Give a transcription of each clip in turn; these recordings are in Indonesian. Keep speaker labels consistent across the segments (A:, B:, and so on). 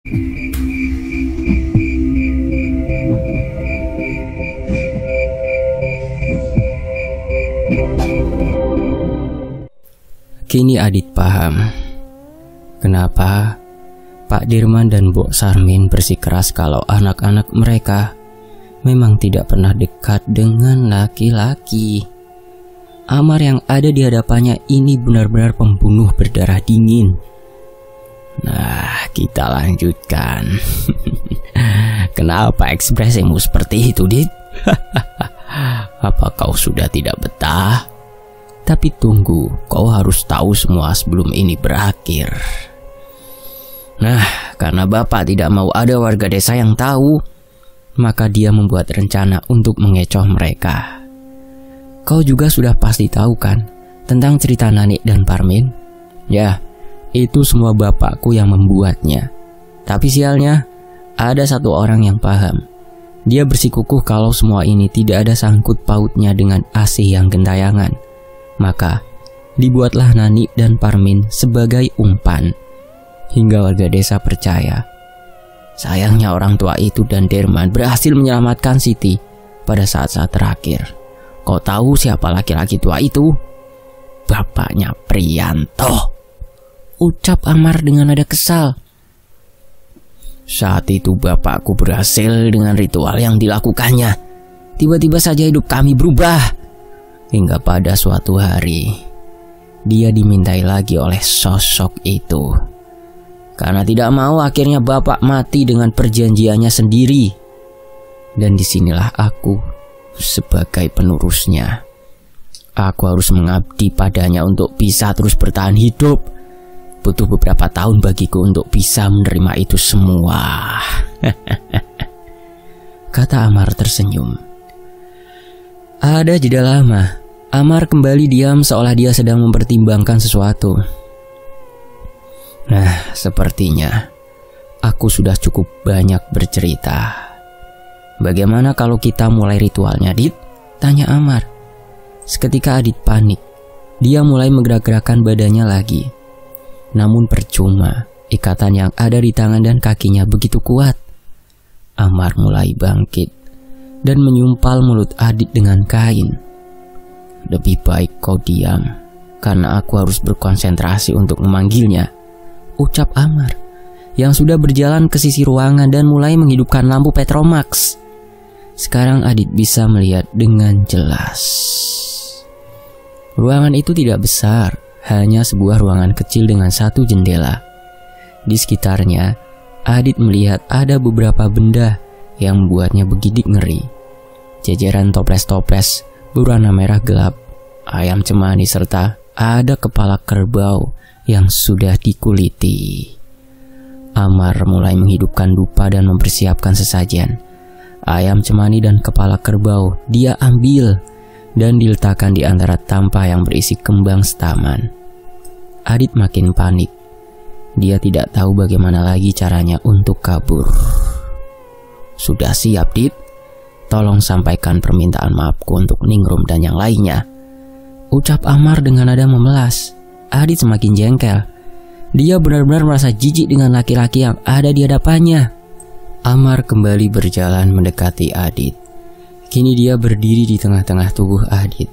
A: Kini Adit paham kenapa Pak Dirman dan Mbok Sarmin bersikeras kalau anak-anak mereka memang tidak pernah dekat dengan laki-laki. Amar yang ada di hadapannya ini benar-benar pembunuh berdarah dingin. Nah, kita lanjutkan. Kenapa ekspresimu seperti itu, Dit? Apa kau sudah tidak betah? Tapi tunggu, kau harus tahu semua sebelum ini berakhir. Nah, karena Bapak tidak mau ada warga desa yang tahu, maka dia membuat rencana untuk mengecoh mereka. Kau juga sudah pasti tahu kan tentang cerita Nanik dan Parmin? Ya, itu semua bapakku yang membuatnya. Tapi sialnya, ada satu orang yang paham. Dia bersikukuh kalau semua ini tidak ada sangkut pautnya dengan Asih yang gentayangan. Maka dibuatlah Nanik dan Parmin sebagai umpan, hingga warga desa percaya. Sayangnya orang tua itu dan Derman berhasil menyelamatkan Siti pada saat-saat terakhir. Kau tahu siapa laki-laki tua itu? Bapaknya Prianto, ucap Amar dengan nada kesal. Saat itu bapakku berhasil dengan ritual yang dilakukannya. Tiba-tiba saja hidup kami berubah. Hingga pada suatu hari, dia dimintai lagi oleh sosok itu. Karena tidak mau, akhirnya bapak mati dengan perjanjiannya sendiri. Dan disinilah aku sebagai penerusnya. Aku harus mengabdi padanya untuk bisa terus bertahan hidup. Butuh beberapa tahun bagiku untuk bisa menerima itu semua. Kata Amar tersenyum. Ada jeda lama. Amar kembali diam seolah dia sedang mempertimbangkan sesuatu. Nah, sepertinya aku sudah cukup banyak bercerita. Bagaimana kalau kita mulai ritualnya, Dit? Tanya Amar. Seketika Adit panik. Dia mulai menggerak-gerakkan badannya lagi. Namun percuma, ikatan yang ada di tangan dan kakinya begitu kuat. Amar mulai bangkit dan menyumpal mulut Adit dengan kain. Lebih baik kau diam, karena aku harus berkonsentrasi untuk memanggilnya, ucap Amar, yang sudah berjalan ke sisi ruangan dan mulai menghidupkan lampu Petromax. Sekarang Adit bisa melihat dengan jelas. Ruangan itu tidak besar, hanya sebuah ruangan kecil dengan satu jendela. Di sekitarnya, Adit melihat ada beberapa benda yang membuatnya begitu ngeri. Jajaran toples-toples berwarna merah gelap, ayam cemani, serta ada kepala kerbau yang sudah dikuliti. Amar mulai menghidupkan dupa dan mempersiapkan sesajen. Ayam cemani dan kepala kerbau dia ambil dan diletakkan di antara tampah yang berisi kembang setaman. Adit makin panik. Dia tidak tahu bagaimana lagi caranya untuk kabur. Sudah siap, Dit? Tolong sampaikan permintaan maafku untuk Ningrum dan yang lainnya, ucap Amar dengan nada memelas. Adit semakin jengkel. Dia benar-benar merasa jijik dengan laki-laki yang ada di hadapannya. Amar kembali berjalan mendekati Adit. Kini dia berdiri di tengah-tengah tubuh Adit.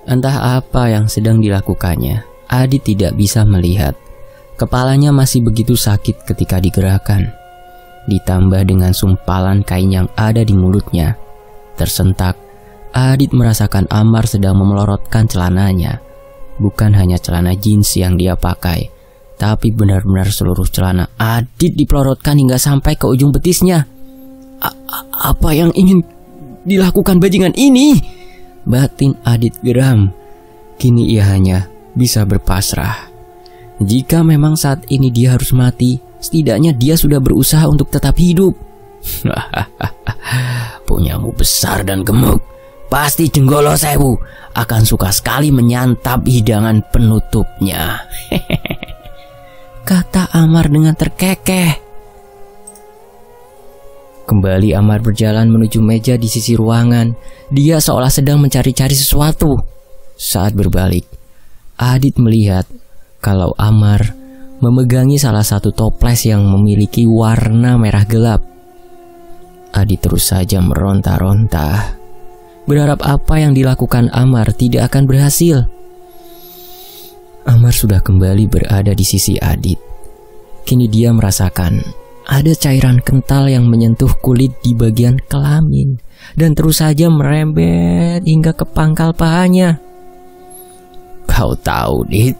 A: Entah apa yang sedang dilakukannya, Adit tidak bisa melihat. Kepalanya masih begitu sakit ketika digerakkan. Ditambah dengan sumpalan kain yang ada di mulutnya. Tersentak, Adit merasakan Amar sedang memelorotkan celananya. Bukan hanya celana jeans yang dia pakai, tapi benar-benar seluruh celana Adit dipelorotkan hingga sampai ke ujung betisnya. Apa yang ingin dilakukan bajingan ini? Batin Adit geram. Kini ia hanya bisa berpasrah. Jika memang saat ini dia harus mati, setidaknya dia sudah berusaha untuk tetap hidup. Punyamu besar dan gemuk. Pasti Jenggolo Sewu akan suka sekali menyantap hidangan penutupnya. Kata Amar dengan terkekeh. Kembali Amar berjalan menuju meja di sisi ruangan. Dia seolah sedang mencari-cari sesuatu. Saat berbalik, Adit melihat kalau Amar memegangi salah satu toples yang memiliki warna merah gelap. Adit terus saja meronta-ronta, berharap apa yang dilakukan Amar tidak akan berhasil. Amar sudah kembali berada di sisi Adit. Kini dia merasakan ada cairan kental yang menyentuh kulit di bagian kelamin dan terus saja merembet hingga ke pangkal pahanya. Kau tahu, Dit,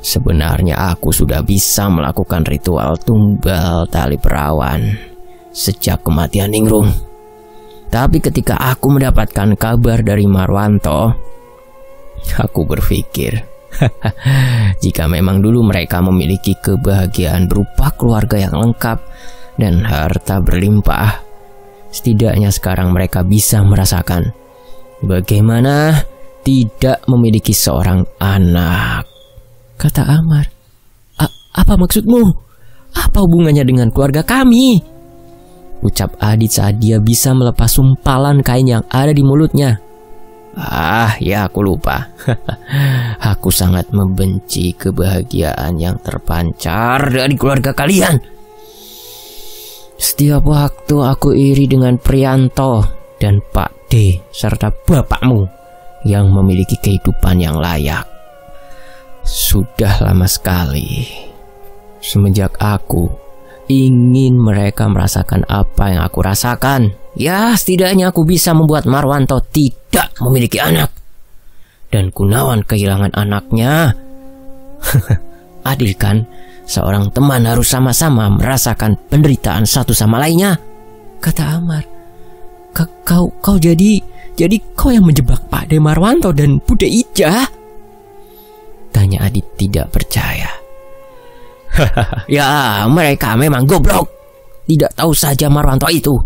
A: sebenarnya aku sudah bisa melakukan ritual tumbal tali perawan sejak kematian Ningrum. Tapi ketika aku mendapatkan kabar dari Marwanto, aku berpikir, jika memang dulu mereka memiliki kebahagiaan berupa keluarga yang lengkap dan harta berlimpah, setidaknya sekarang mereka bisa merasakan bagaimana tidak memiliki seorang anak. Kata Amar, apa maksudmu? Apa hubungannya dengan keluarga kami? Ucap Adit saat dia bisa melepas sumpalan kain yang ada di mulutnya. Ya aku lupa. Aku sangat membenci kebahagiaan yang terpancar dari keluarga kalian. Setiap waktu aku iri dengan Prianto dan Pak D serta bapakmu yang memiliki kehidupan yang layak. Sudah lama sekali semenjak aku ingin mereka merasakan apa yang aku rasakan. Ya, setidaknya aku bisa membuat Marwanto tidak memiliki anak dan Gunawan kehilangan anaknya. Adil kan? Seorang teman harus sama-sama merasakan penderitaan satu sama lainnya. Kata Amar, Kau jadi kau yang menjebak Pak De Marwanto dan Bude Ija? Tanya Adit tidak percaya. Ya, mereka memang goblok. Tidak tahu saja Marwanto itu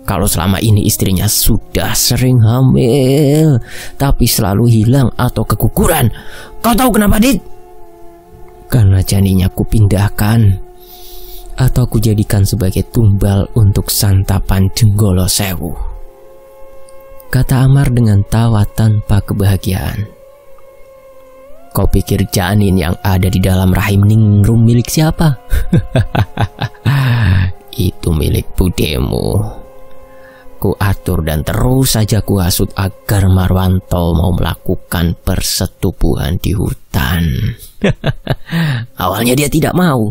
A: kalau selama ini istrinya sudah sering hamil, tapi selalu hilang atau keguguran. Kau tahu kenapa, Dit? Karena janinnya kupindahkan atau kujadikan sebagai tumbal untuk santapan Jenggolo Sewu. Kata Amar dengan tawa tanpa kebahagiaan. Kau pikir janin yang ada di dalam rahim Ningrum milik siapa? Itu milik budemu. Ku atur dan terus saja ku hasut agar Marwanto mau melakukan persetubuhan di hutan. Awalnya dia tidak mau,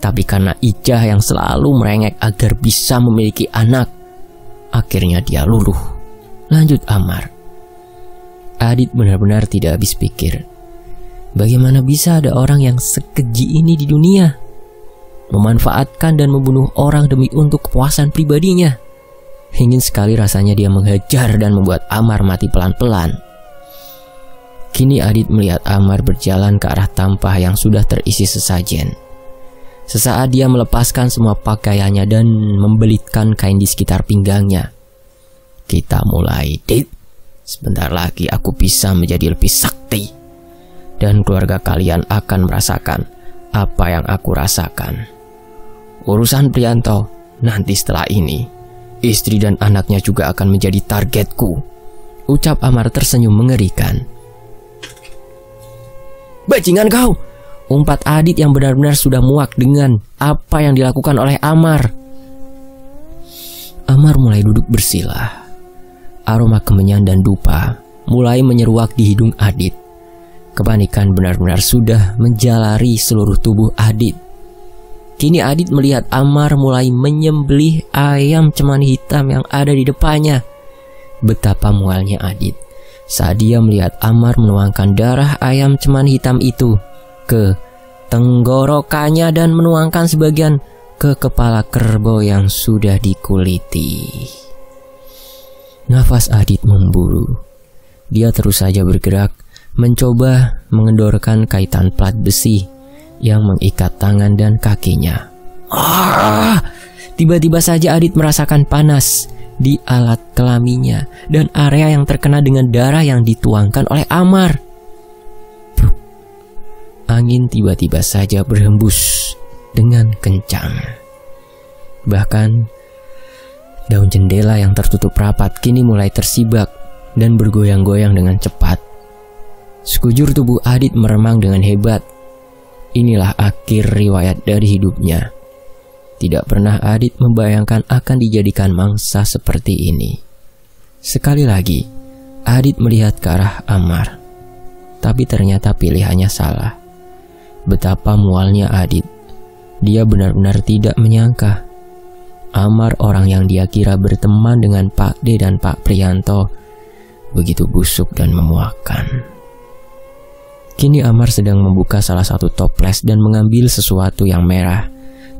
A: tapi karena Ijah yang selalu merengek agar bisa memiliki anak, akhirnya dia luluh. Lanjut Amar. Adit benar-benar tidak habis pikir. Bagaimana bisa ada orang yang sekeji ini di dunia? Memanfaatkan dan membunuh orang demi untuk kepuasan pribadinya. Ingin sekali rasanya dia menghajar dan membuat Amar mati pelan-pelan. Kini Adit melihat Amar berjalan ke arah tampah yang sudah terisi sesajen. Sesaat dia melepaskan semua pakaiannya dan membelitkan kain di sekitar pinggangnya. Kita mulai, Dit. Sebentar lagi aku bisa menjadi lebih sakti. Dan keluarga kalian akan merasakan apa yang aku rasakan. Urusan Prianto, nanti setelah ini, istri dan anaknya juga akan menjadi targetku. Ucap Amar tersenyum mengerikan. Bajingan kau! Umpat Adit yang benar-benar sudah muak dengan apa yang dilakukan oleh Amar. Amar mulai duduk bersila. Aroma kemenyan dan dupa mulai menyeruak di hidung Adit. Kepanikan benar-benar sudah menjalari seluruh tubuh Adit. Kini Adit melihat Amar mulai menyembelih ayam cemani hitam yang ada di depannya. Betapa mualnya Adit saat dia melihat Amar menuangkan darah ayam cemani hitam itu ke tenggorokannya dan menuangkan sebagian ke kepala kerbau yang sudah dikuliti. Nafas Adit memburu. Dia terus saja bergerak, mencoba mengendorkan kaitan plat besi yang mengikat tangan dan kakinya. Tiba-tiba saja Adit merasakan panas di alat kelaminnya dan area yang terkena dengan darah yang dituangkan oleh Amar. Angin tiba-tiba saja berhembus dengan kencang. Bahkan daun jendela yang tertutup rapat kini mulai tersibak dan bergoyang-goyang dengan cepat. Sekujur tubuh Adit meremang dengan hebat. Inilah akhir riwayat dari hidupnya. Tidak pernah Adit membayangkan akan dijadikan mangsa seperti ini. Sekali lagi, Adit melihat ke arah Ammar. Tapi ternyata pilihannya salah. Betapa mualnya Adit. Dia benar-benar tidak menyangka Ammar, orang yang dia kira berteman dengan Pak D dan Pak Priyanto, begitu busuk dan memuakkan. Kini Ammar sedang membuka salah satu toples dan mengambil sesuatu yang merah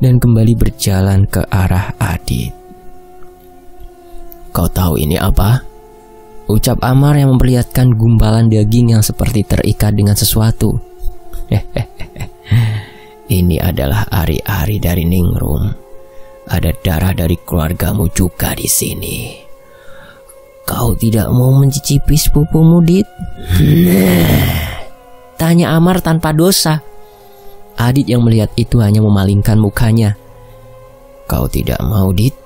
A: dan kembali berjalan ke arah Adit. "Kau tahu ini apa?" ucap Ammar yang memperlihatkan gumpalan daging yang seperti terikat dengan sesuatu. "Ini adalah ari-ari dari Ningrum. Ada darah dari keluargamu juga di sini. Kau tidak mau mencicipi sepupumu, Dit?" tanya Ammar tanpa dosa. Adit yang melihat itu hanya memalingkan mukanya. "Kau tidak mau, Dit?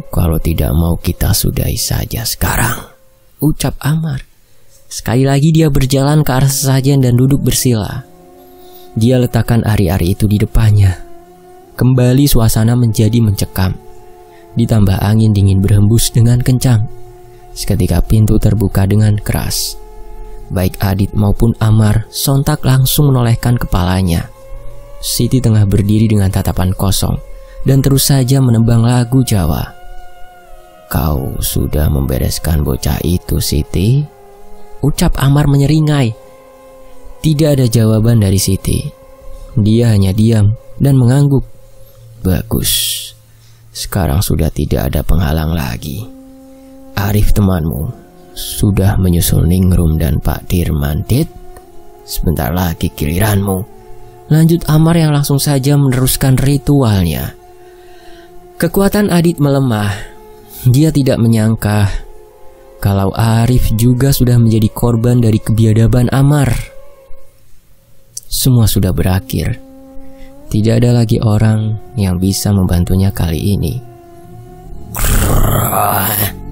A: Kalau tidak mau, kita sudahi saja sekarang," ucap Ammar. Sekali lagi dia berjalan ke arah sesajen dan duduk bersila. Dia letakkan ari-ari itu di depannya. Kembali suasana menjadi mencekam. Ditambah angin dingin berhembus dengan kencang. Seketika pintu terbuka dengan keras. Baik Adit maupun Ammar sontak langsung menolehkan kepalanya. Siti tengah berdiri dengan tatapan kosong dan terus saja menembang lagu Jawa. "Kau sudah membereskan bocah itu, Siti?" ucap Ammar menyeringai. Tidak ada jawaban dari Siti. Dia hanya diam dan mengangguk. "Bagus. Sekarang sudah tidak ada penghalang lagi. Arif temanmu sudah menyusul Ningrum dan Pak Dirman, Dit. Sebentar lagi giliranmu," lanjut Ammar yang langsung saja meneruskan ritualnya. Kekuatan Adit melemah. Dia tidak menyangka kalau Arif juga sudah menjadi korban dari kebiadaban Ammar. Semua sudah berakhir. Tidak ada lagi orang yang bisa membantunya kali ini.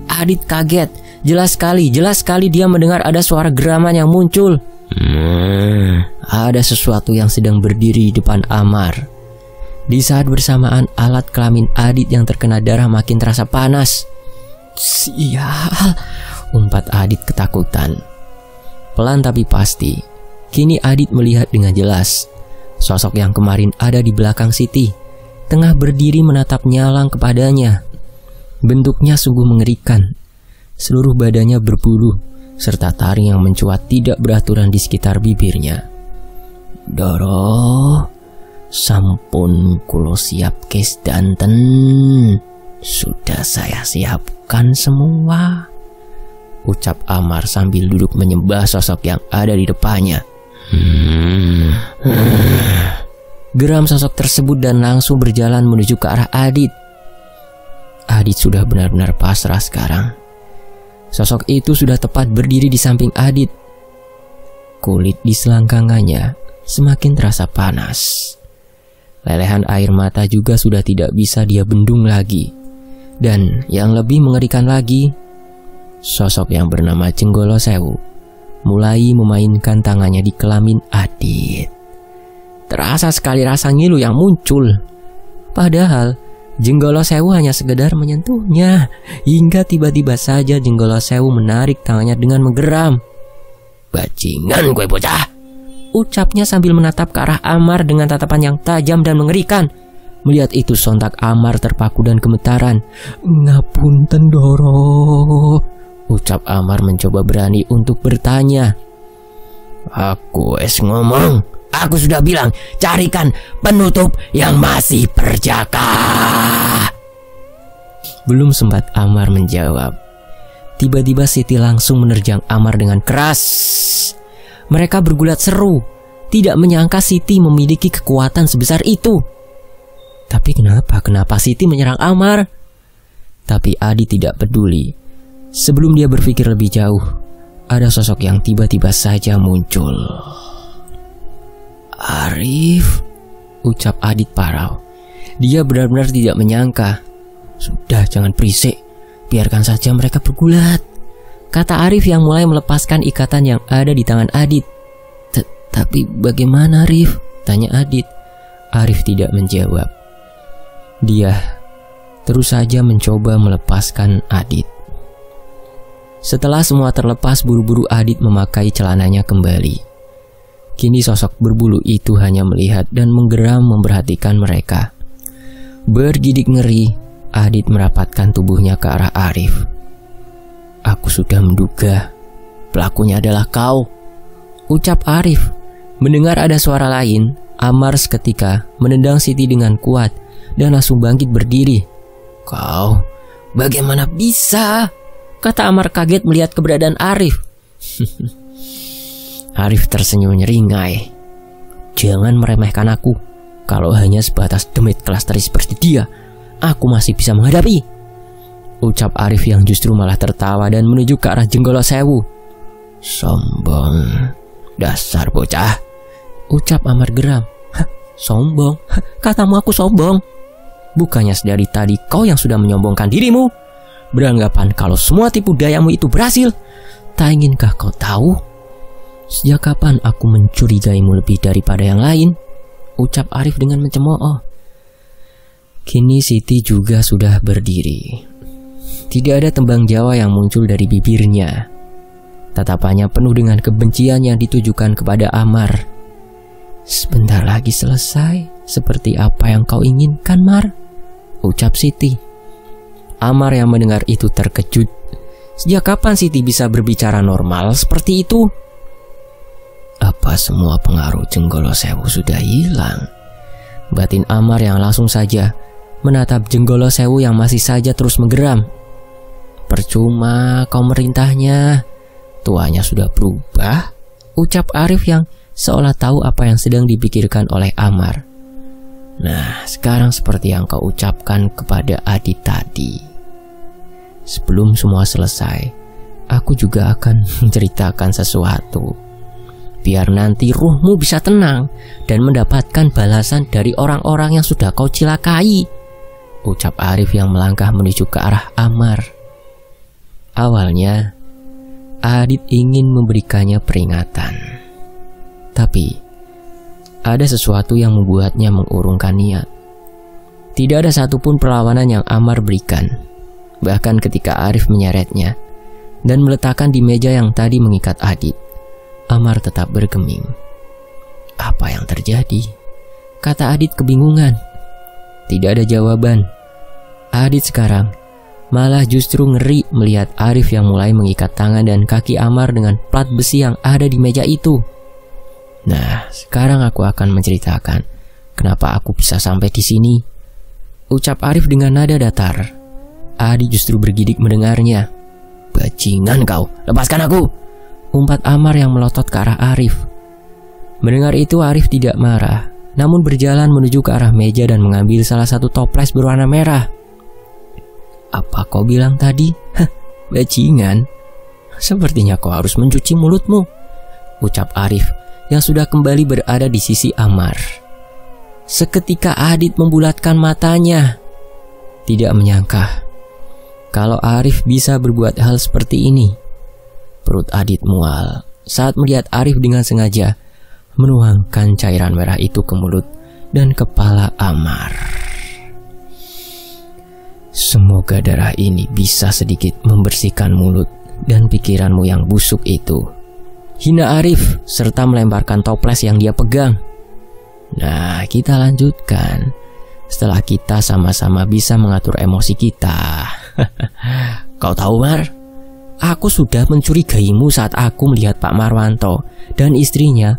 A: Adit kaget. Jelas sekali dia mendengar ada suara geraman yang muncul. Ada sesuatu yang sedang berdiri di depan Ammar. Di saat bersamaan alat kelamin Adit yang terkena darah makin terasa panas. "Sial," umpat Adit ketakutan. Pelan tapi pasti, kini Adit melihat dengan jelas sosok yang kemarin ada di belakang Siti, tengah berdiri menatap nyalang kepadanya. Bentuknya sungguh mengerikan. Seluruh badannya berbulu, serta taring yang mencuat tidak beraturan di sekitar bibirnya. "Doro, sampun kulo siap kes danten. Sudah saya siapkan semua," ucap Ammar sambil duduk menyembah sosok yang ada di depannya. Geram sosok tersebut dan langsung berjalan menuju ke arah Adit. Adit sudah benar-benar pasrah sekarang. Sosok itu sudah tepat berdiri di samping Adit. Kulit di selangkangannya semakin terasa panas. Lelehan air mata juga sudah tidak bisa dia bendung lagi. Dan yang lebih mengerikan lagi, sosok yang bernama Jenggolo Sewu mulai memainkan tangannya di kelamin Adit. Terasa sekali rasa ngilu yang muncul. Padahal Jenggolo Sewu hanya sekedar menyentuhnya, hingga tiba-tiba saja Jenggolo Sewu menarik tangannya dengan menggeram. "Bajingan gue bocah," ucapnya sambil menatap ke arah Ammar dengan tatapan yang tajam dan mengerikan. Melihat itu sontak Ammar terpaku dan gemetaran. "Ngapunten Doro," ucap Ammar mencoba berani untuk bertanya. "Aku ngomong. Aku sudah bilang, carikan penutup yang masih berjaga." Belum sempat Ammar menjawab, tiba-tiba Siti langsung menerjang Ammar dengan keras. Mereka bergulat seru, tidak menyangka Siti memiliki kekuatan sebesar itu. Tapi kenapa Siti menyerang Ammar? Tapi Adi tidak peduli. Sebelum dia berpikir lebih jauh, ada sosok yang tiba-tiba saja muncul. "Arif," ucap Adit parau. Dia benar-benar tidak menyangka. "Sudah, jangan berisik. Biarkan saja mereka bergulat," kata Arif yang mulai melepaskan ikatan yang ada di tangan Adit. Tapi bagaimana, Arif?" Tanya Adit. Arif tidak menjawab. Dia terus saja mencoba melepaskan Adit. Setelah semua terlepas, buru-buru Adit memakai celananya kembali. Kini sosok berbulu itu hanya melihat dan menggeram memperhatikan mereka. Bergidik ngeri, Adit merapatkan tubuhnya ke arah Arif. Aku sudah menduga pelakunya adalah kau, ucap Arif. Mendengar ada suara lain, Amar seketika menendang Siti dengan kuat dan langsung bangkit berdiri. Kau, bagaimana bisa? Kata Amar kaget melihat keberadaan Arif. Arif tersenyum nyeringai. Jangan meremehkan aku. Kalau hanya sebatas demit kelas teri seperti dia, aku masih bisa menghadapi, ucap Arif yang justru malah tertawa dan menuju ke arah Jenggolo Sewu. Sombong, dasar bocah, ucap Amar geram. Sombong? Katamu aku sombong? Bukannya dari tadi kau yang sudah menyombongkan dirimu, beranggapan kalau semua tipu dayamu itu berhasil. Tak inginkah kau tahu sejak kapan aku mencurigaimu lebih daripada yang lain, ucap Arif dengan mencemooh. Kini Siti juga sudah berdiri. Tidak ada tembang Jawa yang muncul dari bibirnya. Tatapannya penuh dengan kebencian yang ditujukan kepada Amar. Sebentar lagi selesai, seperti apa yang kau inginkan, Mar, ucap Siti. Amar yang mendengar itu terkejut. Sejak kapan Siti bisa berbicara normal seperti itu? Apa semua pengaruh Jenggolo Sewu sudah hilang? Batin Amar yang langsung saja menatap Jenggolo Sewu yang masih saja terus menggeram. Percuma kau merintahnya, tuanya sudah berubah, ucap Arif yang seolah tahu apa yang sedang dipikirkan oleh Amar. Nah, sekarang seperti yang kau ucapkan kepada Adit tadi. Sebelum semua selesai, aku juga akan menceritakan sesuatu. Biar nanti ruhmu bisa tenang dan mendapatkan balasan dari orang-orang yang sudah kau cilakai, ucap Arif yang melangkah menuju ke arah Amar. Awalnya, Adit ingin memberikannya peringatan. Tapi, ada sesuatu yang membuatnya mengurungkan niat. Tidak ada satupun perlawanan yang Amar berikan. Bahkan ketika Arif menyeretnya dan meletakkan di meja yang tadi mengikat Adit, Amar tetap bergeming. Apa yang terjadi? Kata Adit kebingungan. Tidak ada jawaban. Adit sekarang malah justru ngeri melihat Arif yang mulai mengikat tangan dan kaki Amar dengan plat besi yang ada di meja itu. Nah, sekarang aku akan menceritakan kenapa aku bisa sampai di sini, ucap Arif dengan nada datar. Adit justru bergidik mendengarnya. Bajingan kau, lepaskan aku, umpat Amar yang melotot ke arah Arif. Mendengar itu Arif tidak marah, namun berjalan menuju ke arah meja dan mengambil salah satu toples berwarna merah. Apa kau bilang tadi? Hah, bajingan. Sepertinya kau harus mencuci mulutmu, ucap Arif yang sudah kembali berada di sisi Amar. Seketika Adit membulatkan matanya. Tidak menyangka kalau Arif bisa berbuat hal seperti ini. Perut Adit mual saat melihat Arif dengan sengaja menuangkan cairan merah itu ke mulut dan kepala Amar. Semoga darah ini bisa sedikit membersihkan mulut dan pikiranmu yang busuk itu, hina Arif serta melemparkan toples yang dia pegang. Nah, kita lanjutkan setelah kita sama-sama bisa mengatur emosi kita. Kau tahu, Mar, aku sudah mencurigaimu saat aku melihat Pak Marwanto dan istrinya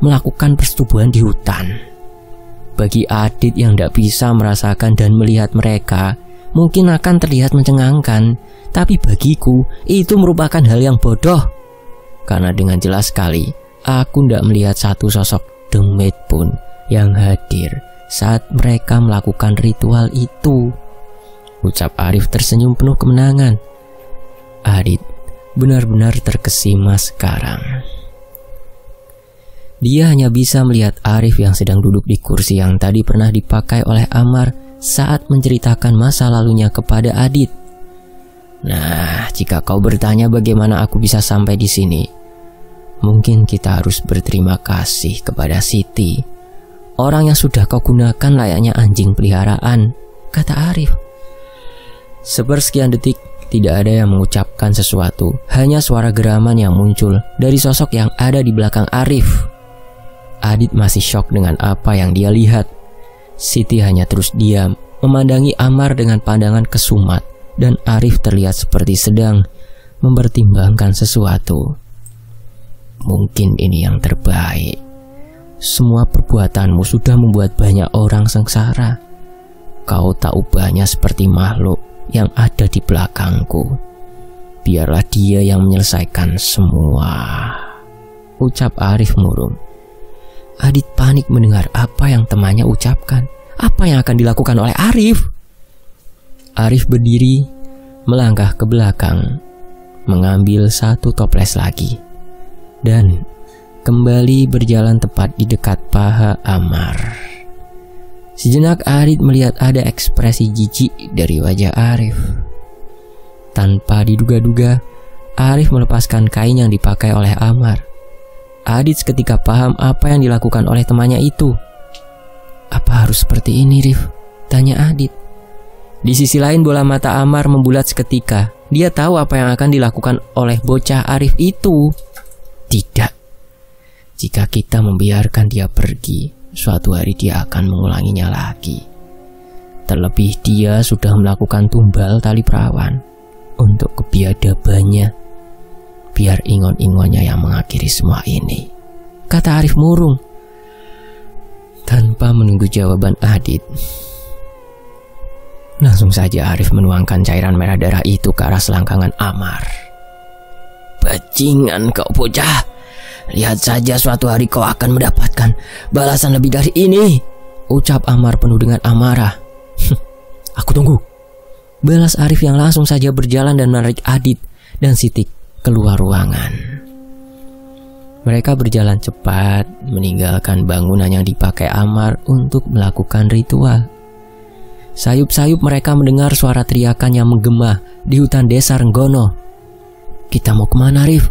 A: melakukan persetubuhan di hutan. Bagi Adit yang tidak bisa merasakan dan melihat mereka, mungkin akan terlihat mencengangkan, tapi bagiku itu merupakan hal yang bodoh. Karena dengan jelas sekali, aku tidak melihat satu sosok demit pun yang hadir saat mereka melakukan ritual itu, ucap Arif tersenyum penuh kemenangan. Adit benar-benar terkesima sekarang. Dia hanya bisa melihat Arif yang sedang duduk di kursi yang tadi pernah dipakai oleh Amar saat menceritakan masa lalunya kepada Adit. Nah, jika kau bertanya bagaimana aku bisa sampai di sini, mungkin kita harus berterima kasih kepada Siti orang yang sudah kau gunakan layaknya anjing peliharaan, kata Arif. Sepersekian detik tidak ada yang mengucapkan sesuatu, hanya suara geraman yang muncul dari sosok yang ada di belakang Arif. Adit masih syok dengan apa yang dia lihat. Siti hanya terus diam, memandangi Amar dengan pandangan kesumat, dan Arif terlihat seperti sedang mempertimbangkan sesuatu. Mungkin ini yang terbaik. Semua perbuatanmu sudah membuat banyak orang sengsara. Kau tak ubahnya seperti makhluk yang ada di belakangku. Biarlah dia yang menyelesaikan semua, ucap Arif murung. Adit panik mendengar apa yang temannya ucapkan. Apa yang akan dilakukan oleh Arif? Arif berdiri, melangkah ke belakang, mengambil satu toples lagi, dan kembali berjalan tepat di dekat paha Amar. Sejenak Adit melihat ada ekspresi jijik dari wajah Arif. Tanpa diduga-duga, Arif melepaskan kain yang dipakai oleh Amar. Adit seketika paham apa yang dilakukan oleh temannya itu. Apa harus seperti ini, Rif? Tanya Adit. Di sisi lain bola mata Amar membulat seketika. Dia tahu apa yang akan dilakukan oleh bocah Arif itu. Tidak. Jika kita membiarkan dia pergi, suatu hari dia akan mengulanginya lagi. Terlebih dia sudah melakukan tumbal tali perawan untuk kebiadabannya. Biar ingon-ingonnya yang mengakhiri semua ini, kata Arif murung. Tanpa menunggu jawaban Adit, langsung saja Arif menuangkan cairan merah darah itu ke arah selangkangan Amar. Bajingan kau bocah. Lihat saja suatu hari kau akan mendapatkan balasan lebih dari ini, ucap Amar penuh dengan amarah. Aku tunggu, balas Arif yang langsung saja berjalan dan menarik Adit dan Siti keluar ruangan. Mereka berjalan cepat, meninggalkan bangunan yang dipakai Amar untuk melakukan ritual. Sayup-sayup mereka mendengar suara teriakan yang menggema di hutan desa Renggono. Kita mau kemana, Rif?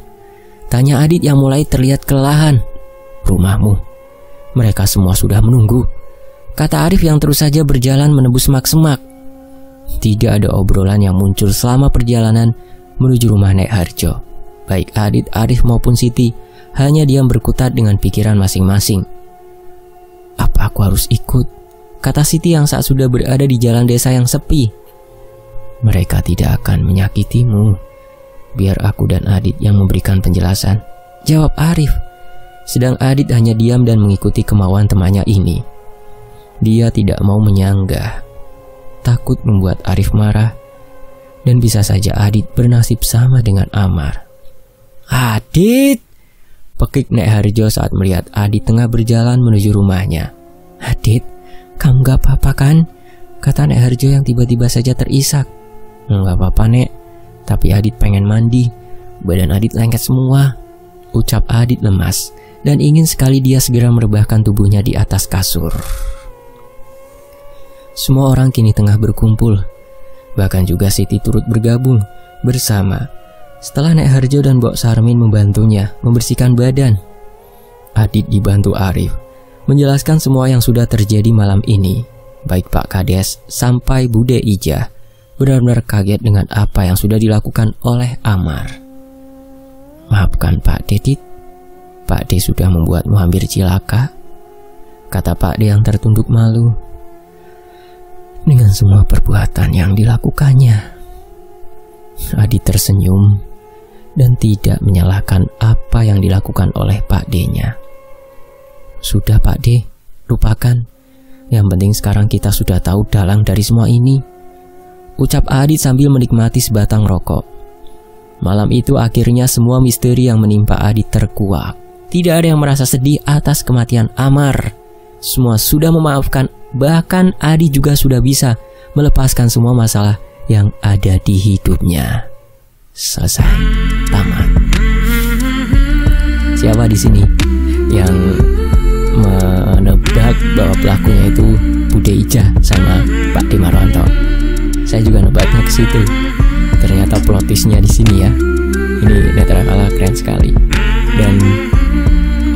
A: Tanya Adit yang mulai terlihat kelelahan. Rumahmu. Mereka semua sudah menunggu, kata Arif yang terus saja berjalan menembus semak-semak. Tidak ada obrolan yang muncul selama perjalanan menuju rumah Nek Harjo. Baik Adit, Arif maupun Siti hanya diam berkutat dengan pikiran masing-masing. Apa aku harus ikut? Kata Siti yang saat sudah berada di jalan desa yang sepi. Mereka tidak akan menyakitimu. Biar aku dan Adit yang memberikan penjelasan, jawab Arif. Sedang Adit hanya diam dan mengikuti kemauan temannya ini. Dia tidak mau menyanggah, takut membuat Arif marah, dan bisa saja Adit bernasib sama dengan Amar. Adit! Pekik Nek Harjo saat melihat Adit tengah berjalan menuju rumahnya. Adit, kamu gak apa-apa kan? Kata Nek Harjo yang tiba-tiba saja terisak. Gak apa-apa, Nek. Tapi Adit pengen mandi. Badan Adit lengket semua, ucap Adit lemas, dan ingin sekali dia segera merebahkan tubuhnya di atas kasur. Semua orang kini tengah berkumpul. Bahkan juga Siti turut bergabung bersama. Setelah Nek Harjo dan Mbok Sarmin membantunya membersihkan badan, Adit dibantu Arif menjelaskan semua yang sudah terjadi malam ini. Baik Pak Kades sampai Bude Ijah benar-benar kaget dengan apa yang sudah dilakukan oleh Amar. Maafkan Pak Dedit, Pak D sudah membuatmu hampir cilaka, kata Pak D yang tertunduk malu dengan semua perbuatan yang dilakukannya. Adit tersenyum dan tidak menyalahkan apa yang dilakukan oleh Pak D-nya. Sudah Pak D, lupakan. Yang penting sekarang kita sudah tahu dalang dari semua ini, ucap Adit sambil menikmati sebatang rokok. Malam itu akhirnya semua misteri yang menimpa Adit terkuak. Tidak ada yang merasa sedih atas kematian Amar. Semua sudah memaafkan, bahkan Adit juga sudah bisa melepaskan semua masalah yang ada di hidupnya. Selesai, tamat. Siapa di sini yang menebak bahwa pelakunya itu Bude Ijah sama Pak D Marwanto? Saya juga nebaknya ke situ. Ternyata plot twistnya di sini ya. Ini netral keren sekali. Dan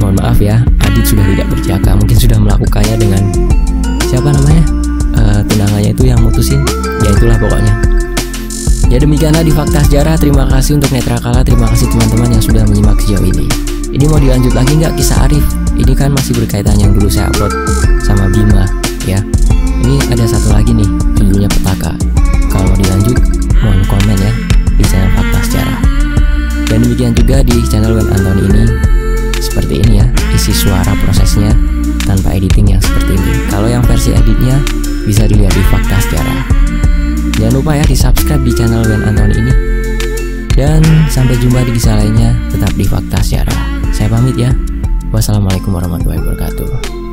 A: mohon maaf ya, Adit sudah tidak berjaka, mungkin sudah melakukannya dengan siapa namanya, tunangannya itu yang mutusin, ya itulah pokoknya. Ya demikianlah di Fakta Sejarah. Terima kasih untuk Netra Kala, terima kasih teman-teman yang sudah menyimak sejauh ini. Ini mau dilanjut lagi nggak kisah Arif? Ini kan masih berkaitan yang dulu saya upload sama Bima ya. Ini ada satu lagi nih, judulnya Petaka. Kalau mau dilanjut, mohon komen ya di channel Fakta Sejarah. Dan demikian juga di channel Wen Antoni ini, seperti ini ya, isi suara prosesnya tanpa editing yang seperti ini. Kalau yang versi editnya bisa dilihat di Fakta Sejarah. Jangan lupa ya di subscribe di channel Wen Antoni ini. Dan sampai jumpa di kisah lainnya, tetap di Fakta Sejarah. Saya pamit ya. Wassalamualaikum warahmatullahi wabarakatuh.